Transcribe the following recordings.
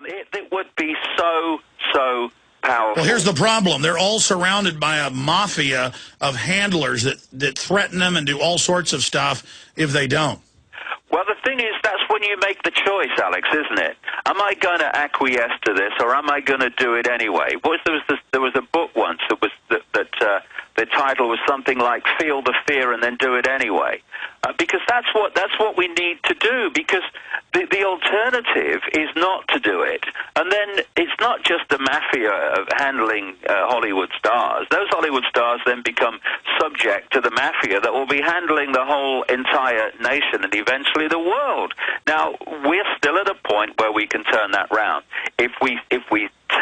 It would be so powerful. Well, here's the problem. They're all surrounded by a mafia of handlers that threaten them and do all sorts of stuff if they don't. Well, the thing is, that's when you make the choice, Alex, isn't it? Am I going to acquiesce to this, or am I going to do it anyway? There was a book once that was the title was something like "Feel the Fear and Then Do It Anyway," because that's what we need to do. Because the alternative is not to do it, and then it's not just the mafia of handling Hollywood stars. Those Hollywood stars then become subject to the mafia that will be handling the whole entire nation and eventually the world. Now, we're still at a point where we can turn that round. If we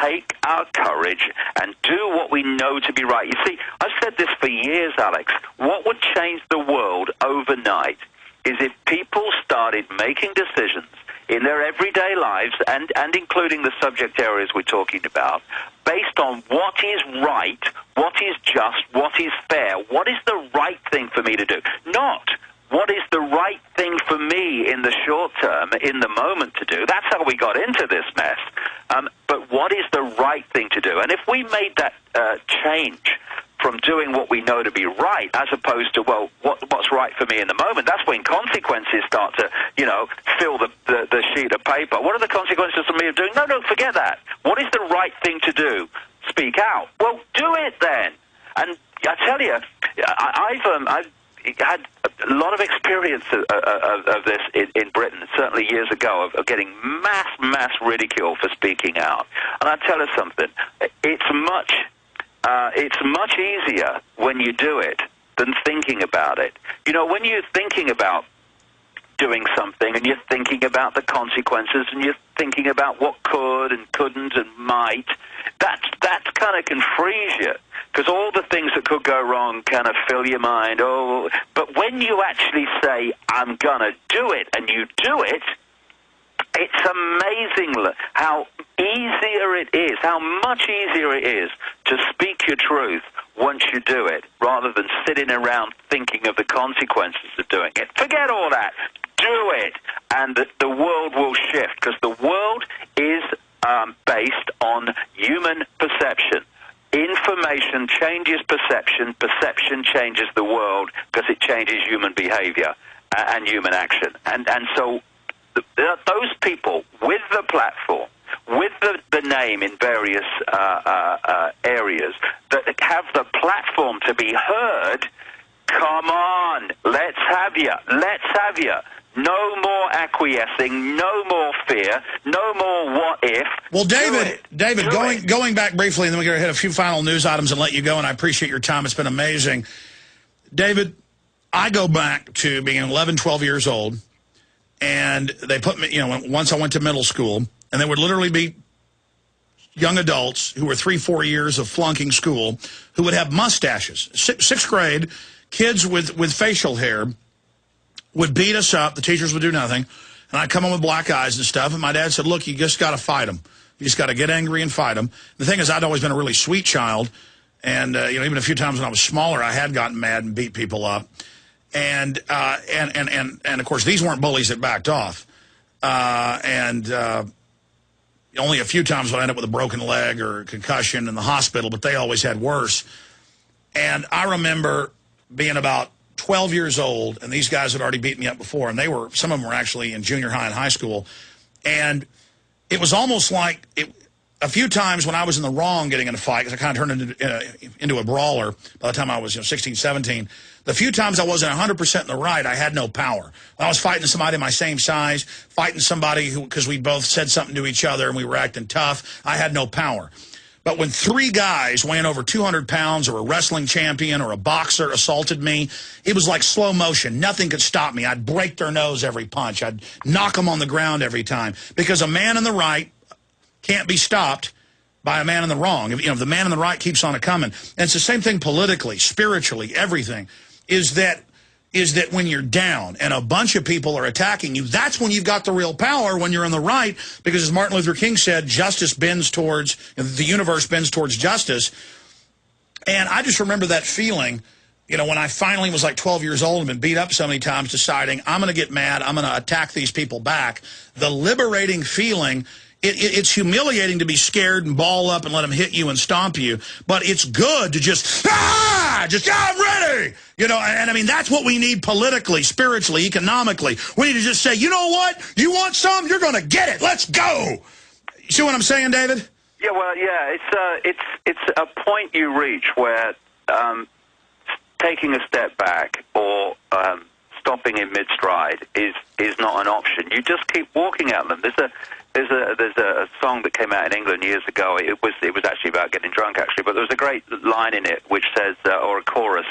take our courage and do what we know to be right. You see, I've said this for years, Alex. What would change the world overnight is if people started making decisions in their everyday lives, and including the subject areas we're talking about, based on what is right, what is just, what is fair, what is the right thing for me to do, not what is the right thing for me in the short term, in the moment to do. That's how we got into this mess. But what is the right thing to do? And if we made that change from doing what we know to be right, as opposed to, well, what's right for me in the moment, that's when consequences start to, fill the sheet of paper. What are the consequences for me of doing? No, forget that. What is the right thing to do? Speak out. Well, do it then. And I tell you, I've had a lot of experience of this in Britain, certainly years ago, of getting mass ridicule for speaking out. And I tell you something, it's much easier when you do it than thinking about it. When you're thinking about doing something and you're thinking about the consequences and you're thinking about what could and couldn't and might, that kind of can freeze you, because all the things that could go wrong kind of fill your mind. But when you actually say, I'm going to do it, and you do it, it's amazing how easier it is, how much easier it is to speak your truth once you do it, rather than sitting around thinking of the consequences of doing it. Forget all that. Do it, and the world will shift, because the world is based on human perception. Information changes perception, perception changes the world, because it changes human behavior and human action. And so those people with the platform, with the name in various areas, that have the platform to be heard, come on, let's have you. No more acquiescing, no more fear, no more what if. Well, David, going back briefly, and then we're going to hit a few final news items and let you go, and I appreciate your time. It's been amazing. David, I go back to being 11, 12 years old, and they put me, once I went to middle school, and there would literally be young adults who were 3, 4 years of flunking school who would have mustaches. Sixth grade, kids with facial hair would beat us up. The teachers would do nothing. And I'd come home with black eyes and stuff. And my dad said, look, you just got to fight them. You just got to get angry and fight them. The thing is, I'd always been a really sweet child. And, even a few times when I was smaller, I had gotten mad and beat people up. And of course, these weren't bullies that backed off. Only a few times would I end up with a broken leg or a concussion in the hospital, but they always had worse. And I remember being about 12 years old, and these guys had already beaten me up before, and some of them were actually in junior high and high school. And it was almost like a few times when I was in the wrong getting in a fight, because I kind of turned into a brawler by the time I was 16, 17. The few times I wasn't 100% in the right, I had no power. When I was fighting somebody my same size, fighting somebody because we both said something to each other and we were acting tough, I had no power. But when 3 guys weighing over 200 pounds or a wrestling champion or a boxer assaulted me, it was like slow motion. Nothing could stop me. I'd break their nose every punch. I'd knock them on the ground every time. Because a man in the right can't be stopped by a man in the wrong. If the man in the right keeps on coming. And it's the same thing politically, spiritually, everything. Is that when you're down and a bunch of people are attacking you, that's when you've got the real power, when you're in the right, because as Martin Luther King said, justice bends towards, the universe bends towards justice. And I just remember that feeling, when I finally was like 12 years old and been beat up so many times, deciding I'm going to get mad, I'm going to attack these people back. The liberating feeling, it's humiliating to be scared and ball up and let them hit you and stomp you, but it's good to just I'm ready. You know, and I mean, that's what we need politically, spiritually, economically. We need to just say, you know what? You want some? You're going to get it. Let's go. You see what I'm saying, David? Yeah, well, yeah, it's a point you reach where taking a step back or stopping in mid-stride is not an option. You just keep walking at them. There's a song that came out in England years ago. It was actually about getting drunk, actually, but there was a great line in it which says, or a chorus,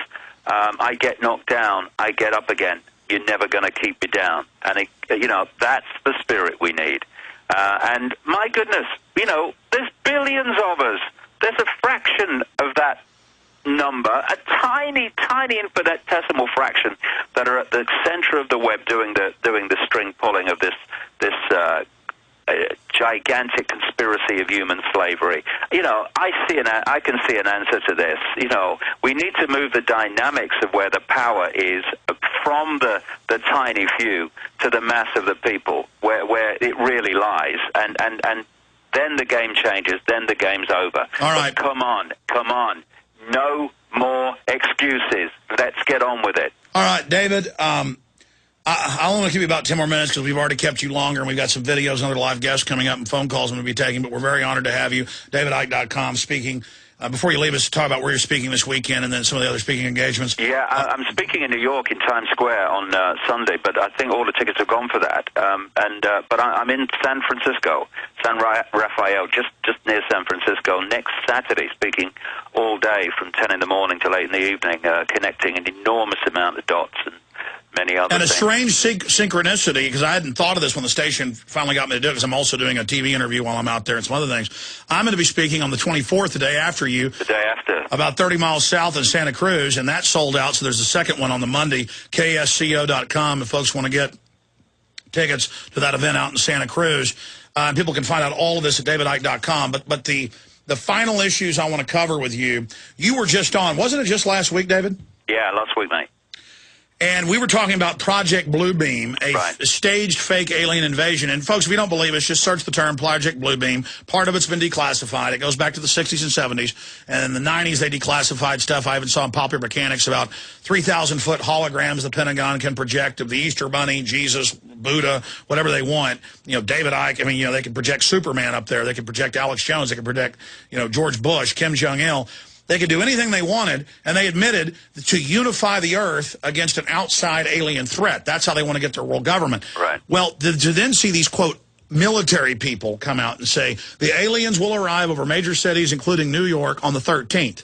I get knocked down, I get up again. You're never going to keep me down. And, you know, that's the spirit we need. And my goodness, you know, there's billions of us. There's a fraction of that number, a tiny, tiny infinitesimal fraction that are at the center of the web doing the string pulling of this gigantic conspiracy of human slavery. You know, I can see an answer to this. You know, we need to move the dynamics of where the power is from the tiny few to the mass of the people, where it really lies, and then the game changes. Then the game's over. All right, but come on, no more excuses. Let's get on with it. All right, David. I only want to give you about 10 more minutes because we've already kept you longer, and we've got some videos and other live guests coming up and phone calls I'm going to be taking, but we're very honored to have you. DavidIcke.com speaking. Before you leave us, talk about where you're speaking this weekend and then some of the other speaking engagements. Yeah, I'm speaking in New York in Times Square on Sunday, but I think all the tickets have gone for that. But I'm in San Francisco, San Rafael, just near San Francisco, next Saturday, speaking all day from 10 in the morning to late in the evening, connecting an enormous amount of dots and many other and a things. strange synchronicity, because I hadn't thought of this when the station finally got me to do it, because I'm also doing a TV interview while I'm out there and some other things. I'm going to be speaking on the 24th, the day after you. The day after. About 30 miles south of Santa Cruz, and that sold out, so there's a second one on the Monday, ksco.com, if folks want to get tickets to that event out in Santa Cruz. People can find out all of this at davidicke.com, but the final issues I want to cover with you, you were just on, wasn't it just last week, David? Yeah, last week, mate. And we were talking about Project Bluebeam, a staged fake alien invasion. And, folks, if you don't believe us, just search the term Project Bluebeam. Part of it's been declassified. It goes back to the 60s and 70s. And in the 90s, they declassified stuff. I even saw in Popular Mechanics about 3,000-foot holograms the Pentagon can project of the Easter Bunny, Jesus, Buddha, whatever they want. You know, David Icke, I mean, you know, they can project Superman up there. They can project Alex Jones. They can project, you know, George Bush, Kim Jong-il. They could do anything they wanted, and they admitted to unify the earth against an outside alien threat. That's how they want to get their world government. Right. Well, to then see these, quote, military people come out and say, the aliens will arrive over major cities, including New York, on the 13th.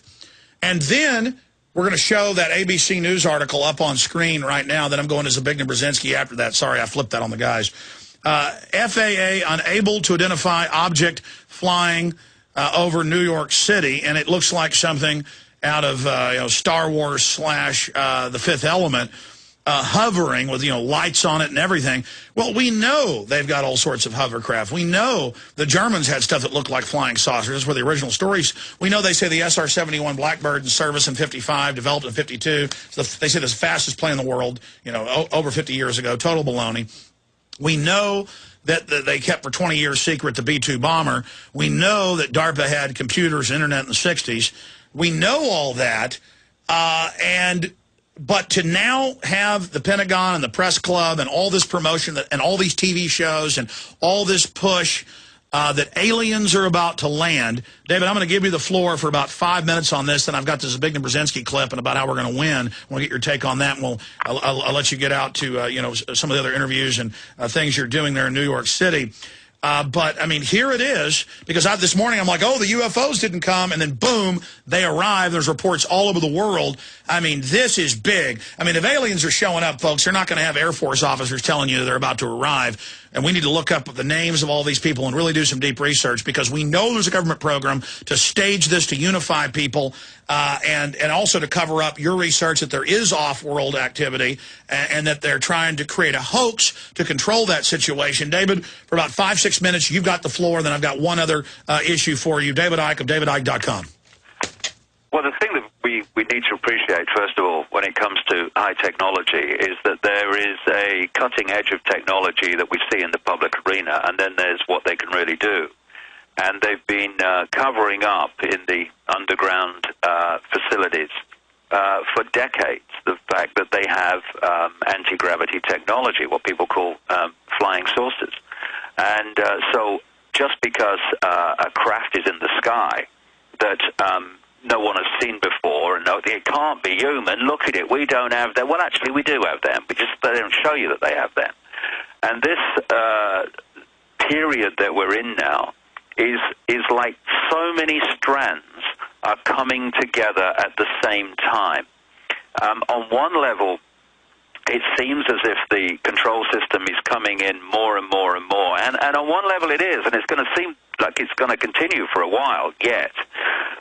And then we're going to show that ABC News article up on screen right now. Then I'm going to Zbigniew Brzezinski after that. Sorry, I flipped that on the guys. FAA unable to identify object flying over New York City, and it looks like something out of you know, Star Wars / The Fifth Element, hovering with, you know, lights on it and everything. Well, we know they've got all sorts of hovercraft. We know the Germans had stuff that looked like flying saucers. That's where the original stories. We know they say the SR-71 Blackbird in service in 55, developed in 52. So they say the fastest plane in the world, you know, over 50 years ago. Total baloney. We know that they kept for 20 years secret the B-2 bomber. We know that DARPA had computers and internet in the 60s. We know all that, but to now have the Pentagon and the press club and all this promotion and all these TV shows and all this push that aliens are about to land. David, I'm going to give you the floor for about 5 minutes on this. Then I've got this Zbigniew Brzezinski clip and about how we're going to win. I want to get your take on that, and I'll let you get out to you know, some of the other interviews and things you're doing there in New York City. But, I mean, here it is, because this morning I'm like, oh, the UFOs didn't come, and then boom, they arrive. There's reports all over the world. I mean, this is big. I mean, if aliens are showing up, folks, they're not going to have Air Force officers telling you they're about to arrive. And we need to look up the names of all these people and really do some deep research, because we know there's a government program to stage this, to unify people, and also to cover up your research that there is off-world activity and that they're trying to create a hoax to control that situation. David, for about 5-6 minutes, you've got the floor. Then I've got one other issue for you. David Icke of DavidIcke.com. Well, the thing that we need to appreciate, first of all, when it comes to high technology, is that there is a cutting edge of technology that we see in the public arena, and then there's what they can really do. And they've been covering up in the underground facilities for decades the fact that they have anti-gravity technology, what people call flying saucers. And so just because a craft is in the sky that no one has seen before, and it can't be human, look at it, we don't have them. Well, actually, we do have them. They don't show you that they have them. And this period that we're in now is like so many strands are coming together at the same time. On one level, it seems as if the control system is coming in more and more and more. And on one level it is, and it's going to seem like it's going to continue for a while yet.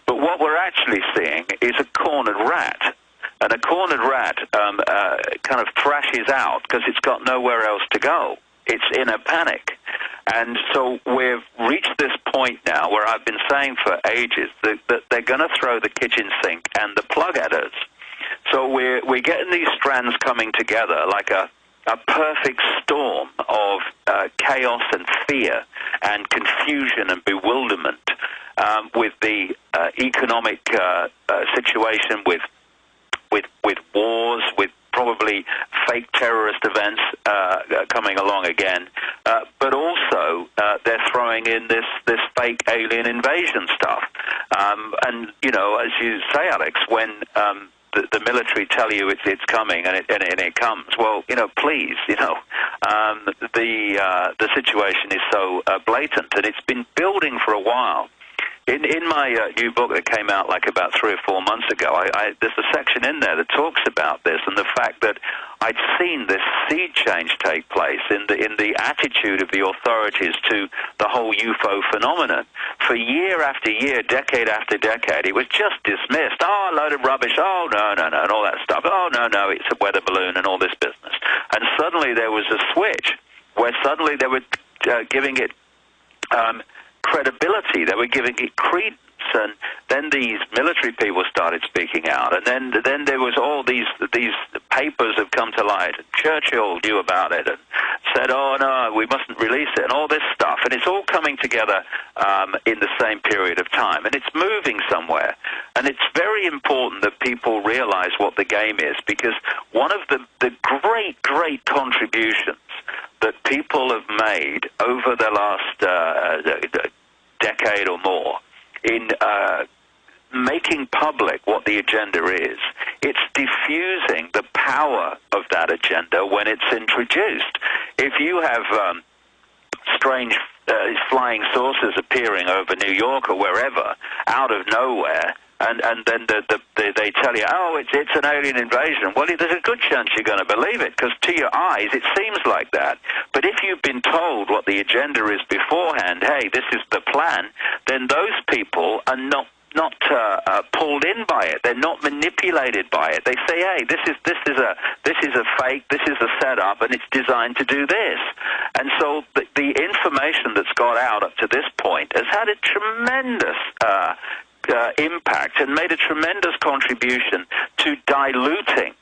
But what we're actually seeing is a cornered rat. And a cornered rat kind of thrashes out because it's got nowhere else to go. It's in a panic. And so we've reached this point now where I've been saying for ages that they're going to throw the kitchen sink and the plug at us. So we're getting these strands coming together like a perfect storm of chaos and fear and confusion and bewilderment with the economic situation, with wars, with probably fake terrorist events coming along again, but also they're throwing in this fake alien invasion stuff. And, you know, as you say, Alex, when the military tell you it's coming and it comes, well, you know, please, you know, the situation is so blatant, and it's been building for a while. In my new book that came out like about 3 or 4 months ago, there's a section in there that talks about this and the fact that I'd seen this sea change take place in the attitude of the authorities to the whole UFO phenomenon. For year after year, decade after decade, it was just dismissed. Oh, a load of rubbish. Oh, no, and all that stuff. Oh, no, it's a weather balloon and all this business. And suddenly there was a switch where suddenly they were giving it credibility, they were giving it credence, and then these military people started speaking out, and then there was all these papers have come to light. Churchill knew about it and said, oh no, we mustn't release it, and all this stuff, and it's all coming together in the same period of time, and it's moving somewhere. And it's very important that people realize what the game is, because one of the great contributions that people have made over the last decade or more in making public what the agenda is, it's diffusing the power of that agenda when it's introduced. If you have strange flying saucers appearing over New York or wherever out of nowhere, and then they tell you, oh, it's an alien invasion. Well, there's a good chance you're going to believe it, because to your eyes it seems like that. But if you've been told what the agenda is beforehand, hey, this is the plan, then those people are not pulled in by it. They're not manipulated by it. They say, hey, this is a fake, this is a setup, and it's designed to do this. And so the information that's got out up to this point has had a tremendous impact and made a tremendous contribution to diluting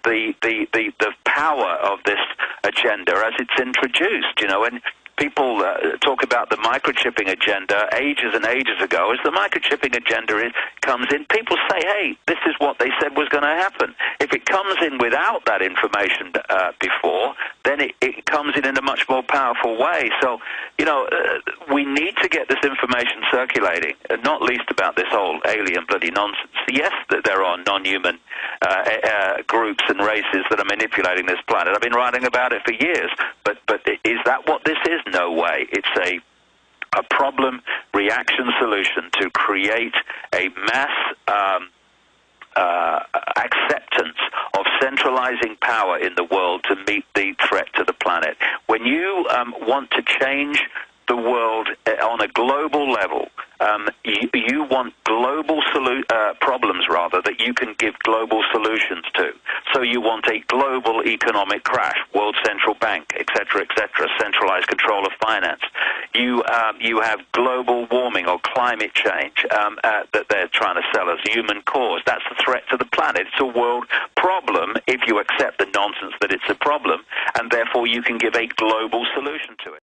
the power of this agenda as it's introduced. You know, and people talk about the microchipping agenda ages and ages ago. As the microchipping agenda comes in, people say, hey, this is what they said was going to happen. If it comes in without that information before, then it comes in a much more powerful way. So, you know, we need to get this information circulating, not least about this whole alien bloody nonsense. Yes, that there are non-human groups and races that are manipulating this planet. I've been writing about it for years, but is that what this is? No way. It's a problem reaction solution to create a mass acceptance of centralizing power in the world to meet the threat to the planet. When you want to change the world on a global level, you want global problems, rather, that you can give global solutions to. So you want a global economic crash, world central bank, etc., centralized control of finance. You have global warming or climate change that they're trying to sell as human caused. That's a threat to the planet. It's a world problem if you accept the nonsense that it's a problem, and therefore you can give a global solution to it.